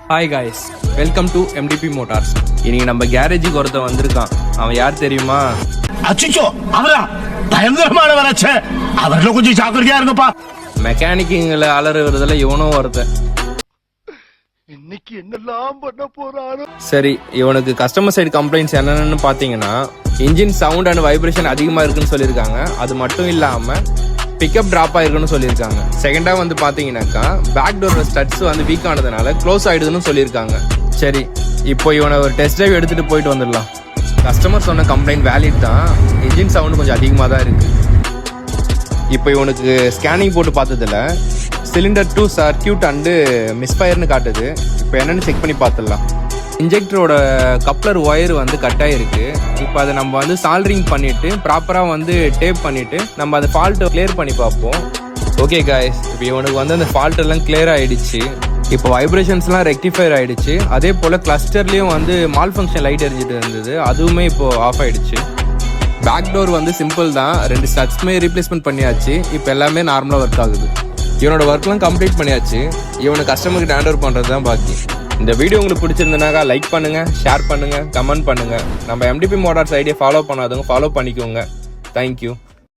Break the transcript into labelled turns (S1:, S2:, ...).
S1: Hi guys, welcome to MDP Motors. இன்னைக்கு நம்ம கேரேஜுக்கு ஒருத்தன் வந்திருக்கான். அவன் யார் தெரியுமா?
S2: அச்சோ, அவரா? பயங்கரமான வரச்சே. அவர்ல கொஞ்சம் ஜாக்கிரதையா இருங்கப்பா.
S1: மெக்கானிக்குங்களை அலறுவதில் இவனும் ஒருத்தன்.
S2: இன்னைக்கு என்னெல்லாம் பண்ண போறாரு?
S1: சரி, இவனுக்கு கஸ்டமர் சைடு கம்ப்ளைண்ட்ஸ் என்னென்னு பார்த்தீங்கன்னா, இன்ஜின் சவுண்ட் அண்ட் வைப்ரேஷன் அதிகமாக இருக்குன்னு சொல்லியிருக்காங்க. அது மட்டும் இல்லாமல் பிக்கப் ட்ராப் ஆயிருக்குன்னு சொல்லியிருக்காங்க. செகண்டாக வந்து பார்த்தீங்கன்னாக்கா பேக் டோர் ஸ்டட்ஸ் வந்து வீக் ஆனதுனால க்ளோஸ் ஆகிடுதுன்னு சொல்லியிருக்காங்க. சரி, இப்போ இவனை ஒரு டெஸ்ட் ட்ரைவ் எடுத்துகிட்டு போயிட்டு வந்துடலாம். கஸ்டமர் சொன்ன கம்ப்ளைண்ட் வேலிட் தான். இன்ஜின் சவுண்டு கொஞ்சம் அதிகமாக தான் இருக்குது. இப்போ இவனுக்கு ஸ்கேனிங் போட்டு பார்த்ததில்ல சிலிண்டர் 2 சர்க்கியூட் அண்டு மிஸ்ஃபயர்னு காட்டுது. இப்போ என்னென்னு செக் பண்ணி பார்த்துடலாம். இன்ஜெக்டரோட கப்ளர் ஒயர் வந்து கட் ஆகிருக்கு. இப்போ அதை நம்ம வந்து சால்டரிங் பண்ணிவிட்டு ப்ராப்பராக வந்து டேப் பண்ணிவிட்டு நம்ம அந்த ஃபால்ட்டை கிளியர் பண்ணி பார்ப்போம். ஓகே காய்ஸ், இப்போ இவனுக்கு வந்து அந்த ஃபால்ட் எல்லாம் கிளியர் ஆகிடுச்சு. இப்போ வைப்ரேஷன்ஸ்லாம் ரெக்டிஃபைர் ஆகிடுச்சு. அதே போல் கிளஸ்டர்லேயும் வந்து மால் ஃபங்க்ஷன் லைட் எரிஞ்சிட்டு இருந்தது, அதுவுமே இப்போது ஆஃப் ஆகிடுச்சு. பேக் டோர் வந்து சிம்பிள் தான். 2 ஸ்டட்ஸுமே ரீப்ளேஸ்மெண்ட் பண்ணியாச்சு. இப்போ எல்லாமே நார்மலாக ஒர்க் ஆகுது. இவனோட ஒர்க்லாம் கம்ப்ளீட் பண்ணியாச்சு. இவனை கஸ்டமருக்கு ஹேண்ட் ஓவர் பண்ணுறது தான் பாக்கி. இந்த வீடியோ உங்களுக்கு பிடிச்சிருந்தனாக்கா லைக் பண்ணுங்கள், ஷேர் பண்ணுங்கள், கமெண்ட் பண்ணுங்கள். நம்ம MDP மோட்டார்ஸ் ஐடியா ஃபாலோ பண்ணாதவங்க ஃபாலோ பண்ணிக்கோங்க. தேங்க்யூ.